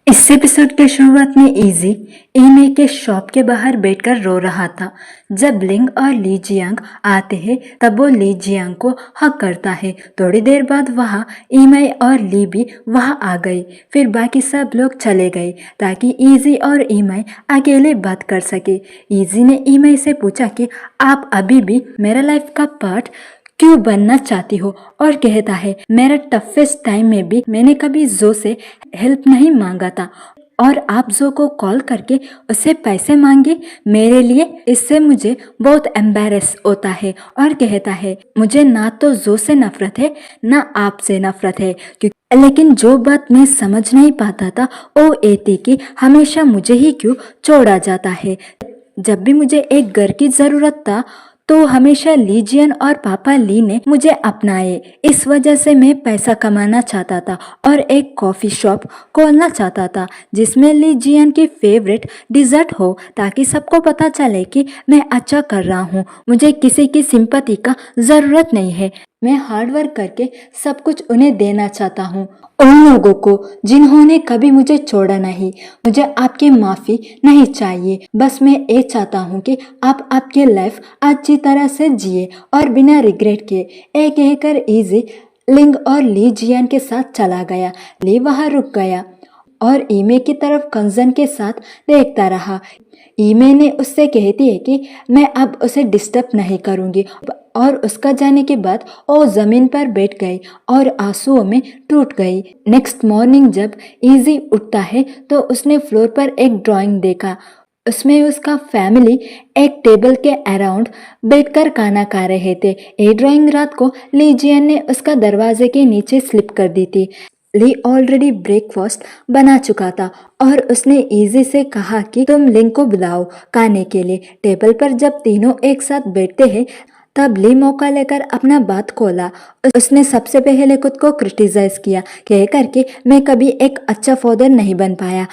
इस एपिसोड के शुरुआत में इजी ईमे के शॉप के बाहर बैठकर रो रहा था। जब लिंग और ली जियांग आते हैं तब वो ली जियांग को हक करता है। थोड़ी देर बाद वहाँ ईमे और ली भी वहाँ आ गई। फिर बाकी सब लोग चले गए ताकि इजी और ईमे अकेले बात कर सके। इजी ने ईमे से पूछा कि आप अभी भी मेरा लाइफ का पार्ट क्यों बनना चाहती हो, और कहता है मेरा टफेस्ट टाइम में भी मैंने कभी जो से हेल्प नहीं मांगा था और आप जो को कॉल करके उससे पैसे मांगे मेरे लिए। इससे मुझे बहुत एम्बैरेस होता है और कहता है मुझे ना तो जो से नफरत है ना आपसे नफरत है, क्योंकि लेकिन जो बात मैं समझ नहीं पाता था वो ये थी कि हमेशा मुझे ही क्यों छोड़ा जाता है। जब भी मुझे एक घर की जरूरत था तो हमेशा ली जियन और पापा ली ने मुझे अपनाए। इस वजह से मैं पैसा कमाना चाहता था और एक कॉफ़ी शॉप खोलना चाहता था जिसमें ली जियन की फेवरेट डिज़र्ट हो, ताकि सबको पता चले कि मैं अच्छा कर रहा हूँ। मुझे किसी की सिंपैथी का ज़रूरत नहीं है, मैं हार्ड वर्क करके सब कुछ उन्हें देना चाहता हूँ, उन लोगों को जिन्होंने कभी मुझे छोड़ा नहीं। मुझे आपकी माफ़ी नहीं चाहिए, बस मैं ये चाहता हूँ कि आप आपकी लाइफ अच्छी तरह से जिए और बिना रिग्रेट के। ये कहकर इजी लिंग और ली जियान के साथ चला गया। ली वहाँ रुक गया और ईमे की तरफ कंजन के साथ देखता रहा। ईमे ने उससे कहती है कि मैं अब उसे डिस्टर्ब नहीं करूँगी, और उसका जाने के बाद वो ज़मीन पर बैठ गई और आंसुओं में टूट गई। नेक्स्ट मॉर्निंग जब इजी उठता है तो उसने फ्लोर पर एक ड्राइंग देखा। उसमें उसका फैमिली एक टेबल के अराउंड बैठकर खाना खा रहे थे। ये ड्राइंग रात को ली जियन ने उसका दरवाजे के नीचे स्लिप कर दी थी। ली ऑलरेडी ब्रेकफास्ट बना चुका था और उसने इजी से कहा कि तुम लिंग को बुलाओ खाने के लिए। टेबल पर जब तीनों एक साथ बैठते हैं तब ली मौका लेकर अपना बात खोला। उसने सबसे पहले खुद को क्रिटिसाइज किया, कहकर कि मैं कभी एक अच्छा फादर नहीं बन पाया।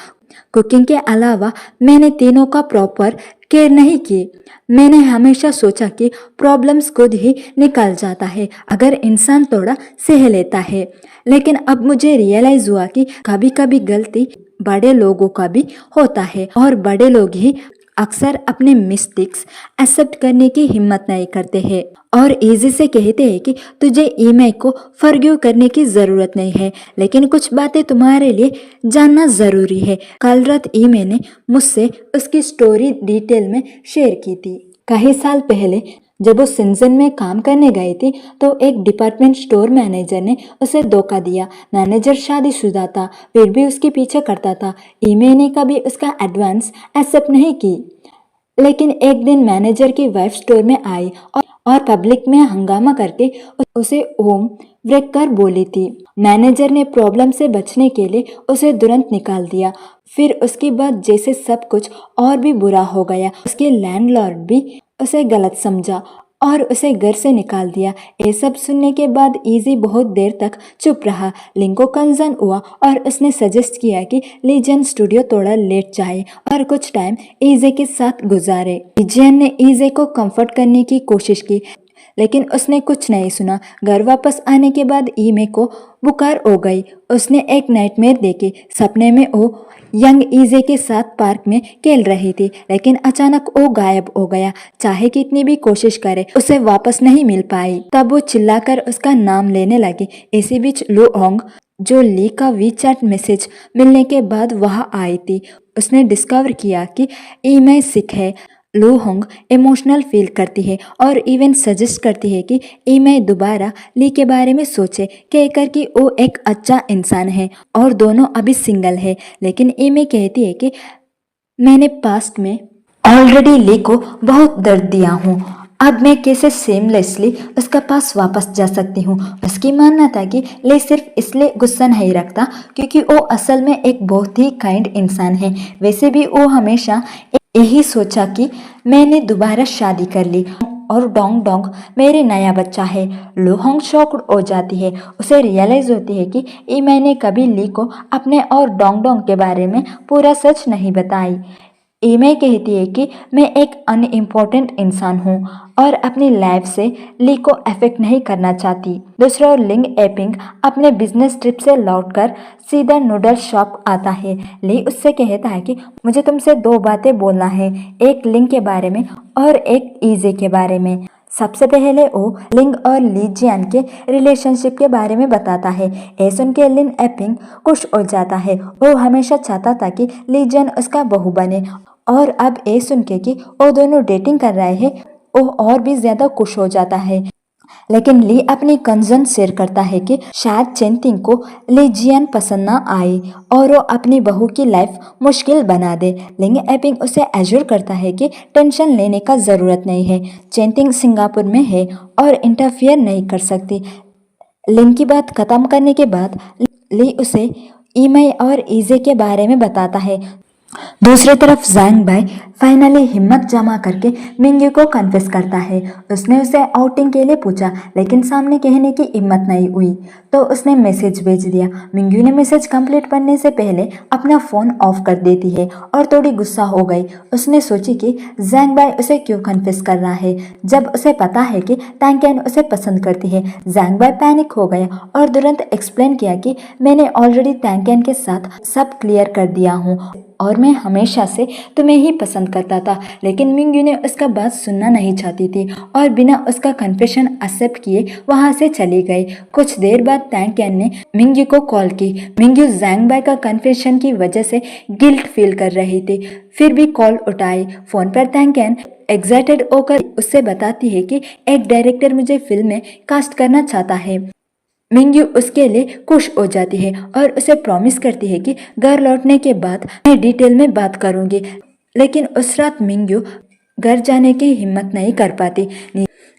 कुकिंग के अलावा मैंने तीनों का प्रॉपर केयर नहीं की। मैंने हमेशा सोचा कि प्रॉब्लम्स खुद ही निकल जाता है अगर इंसान थोड़ा सह लेता है, लेकिन अब मुझे रियलाइज हुआ कि कभी कभी गलती बड़े लोगों का भी होता है और बड़े लोग ही अक्सर अपने मिस्टेक्स एक्सेप्ट करने की हिम्मत नहीं करते हैं और इजी से कहते हैं कि तुझे ईमे को फॉरगिव करने की ज़रूरत नहीं है, लेकिन कुछ बातें तुम्हारे लिए जानना ज़रूरी है। कल रात ईमे ने मुझसे उसकी स्टोरी डिटेल में शेयर की थी। कई साल पहले जब वो सिंजन में काम करने गई थी तो एक डिपार्टमेंट स्टोर मैनेजर ने उसे धोखा दिया। मैनेजर शादीशुदा था फिर भी उसके पीछे करता था। ईमे ने कभी उसका एडवांस एक्सेप्ट नहीं की, लेकिन एक दिन मैनेजर की वाइफ स्टोर में आई और पब्लिक में हंगामा करके उसे होम ब्रेक कर बोली थी। मैनेजर ने प्रॉब्लम से बचने के लिए उसे तुरंत निकाल दिया। फिर उसके बाद जैसे सब कुछ और भी बुरा हो गया। उसके लैंडलॉर्ड भी उसे गलत समझा और उसे घर से निकाल दिया। ये सब सुनने के बाद इजी बहुत देर तक चुप रहा। लिंग को कंसर्न हुआ और उसने सजेस्ट किया कि लीजन स्टूडियो थोड़ा लेट जाए और कुछ टाइम इजी के साथ गुजारे। लीजन ने इजी को कंफर्ट करने की कोशिश की, लेकिन उसने कुछ नहीं सुना। घर वापस आने के बाद ईमे को बुखार हो गई। उसने एक नाइटमेयर देखी। सपने में वो यंग इजे के साथ पार्क में खेल रही थी, लेकिन अचानक वो गायब हो गया। चाहे कितनी भी कोशिश करे उसे वापस नहीं मिल पाई। तब वो चिल्लाकर उसका नाम लेने लगी। इसी बीच लू होंग, जो ली का वीचैट मैसेज मिलने के बाद वहां आई थी, उसने डिस्कवर किया कि ईमे सिक है। लू होंग इमोशनल फील करती है और इवन सजेस्ट करती है कि ईमे दोबारा ली के बारे में सोचे, कहकर कि वो एक अच्छा इंसान है और दोनों अभी सिंगल है। लेकिन ईमे कहती है कि मैंने पास्ट में ऑलरेडी ली को बहुत दर्द दिया हूँ, अब मैं कैसे सेमलेसली उसका पास वापस जा सकती हूँ। उसकी मानना था कि ली सिर्फ इसलिए गुस्सा नहीं रखता क्योंकि वो असल में एक बहुत ही काइंड इंसान है। वैसे भी वो हमेशा यही सोचा कि मैंने दोबारा शादी कर ली और डोंग डोंग मेरे नया बच्चा है। लूहोंग शॉक्ड हो जाती है। उसे रियलाइज होती है कि ईमे ने कभी ली को अपने और डोंग डोंग के बारे में पूरा सच नहीं बताई। ईमे कहती है कि मैं एक अनइम्पोर्टेंट इंसान हूँ और अपनी लाइफ से ली को अफेक्ट नहीं करना चाहती। दूसरा ओर लिंग एपिंग अपने बिजनेस ट्रिप से लौटकर सीधा नूडल शॉप आता है। ली उससे कहता है कि मुझे तुमसे दो बातें बोलना है, एक लिंग के बारे में और एक ईजे के बारे में। सबसे पहले वो लिंग और ली जियान के रिलेशनशिप के बारे में बताता है। ये सुन के लिन एपिंग खुश हो जाता है। वो हमेशा चाहता था कि ली जियान उसका बहू बने और अब ये सुन के कि वो दोनों डेटिंग कर रहे हैं वो और भी ज्यादा खुश हो जाता है। लेकिन ली अपनी कंसर्न शेयर करता है कि शायद चेंतिंग को ली जियान पसंद ना आए और वो अपनी बहू की लाइफ मुश्किल बना दे। लिंग एपिंग उसे एश्योर करता है कि टेंशन लेने का ज़रूरत नहीं है, चेंतिंग सिंगापुर में है और इंटरफियर नहीं कर सकती। लिंग की बात खत्म करने के बाद ली उसे ईमई और ईजे के बारे में बताता है। दूसरी तरफ जैंग बाई फाइनली हिम्मत जमा करके मिंग्यू को कन्फेस करता है। उसने उसे आउटिंग के लिए पूछा लेकिन सामने कहने की हिम्मत नहीं हुई तो उसने मैसेज भेज दिया। मिंग्यू ने मैसेज कंप्लीट करने से पहले अपना फ़ोन ऑफ कर देती है और थोड़ी गुस्सा हो गई। उसने सोची कि जैंग बाई उसे क्यों कन्फेस कर रहा है जब उसे पता है कि टैंकेन उसे पसंद करती है। जैंग बाई पैनिक हो गया और तुरंत एक्सप्लेन किया कि मैंने ऑलरेडी टैंकेन के साथ सब क्लियर कर दिया हूँ और मैं हमेशा से तुम्हें ही पसंद करता था। लेकिन मिंग्यू ने उसका बात सुनना नहीं चाहती थी और बिना उसका कन्फेशन एक्सेप्ट किए वहां से चली गई। कुछ देर बाद टैंकेन ने मिंग्यू को कॉल की। मिंग्यू जैंग बाई का कन्फेशन की वजह से गिल्ट फील कर रही थी, फिर भी कॉल उठाई। फोन पर टैंकेन एक्साइटेड होकर उससे बताती है कि एक डायरेक्टर मुझे फिल्म में कास्ट करना चाहता है। मिंग्यू उसके लिए खुश हो जाती है और उसे प्रॉमिस करती है कि घर लौटने के बाद मैं डिटेल में बात करूंगी। लेकिन उस रात मिंग्यू घर जाने की हिम्मत नहीं कर पाती।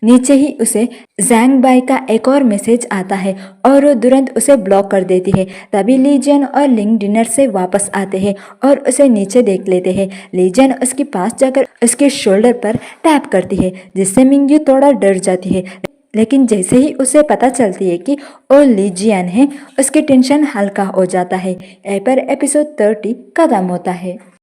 नीचे ही उसे जैंग बाई का एक और मैसेज आता है और वो तुरंत उसे ब्लॉक कर देती है। तभी लीजियन और लिंग डिनर से वापस आते हैं और उसे नीचे देख लेते हैं। लीजियन उसके पास जाकर उसके शोल्डर पर टैप करती है जिससे मिंग्यू थोड़ा डर जाती है। लेकिन जैसे ही उसे पता चलती है कि वो ली जियान है उसकी टेंशन हल्का हो जाता है। यहीं पर एपिसोड 30 खत्म होता है।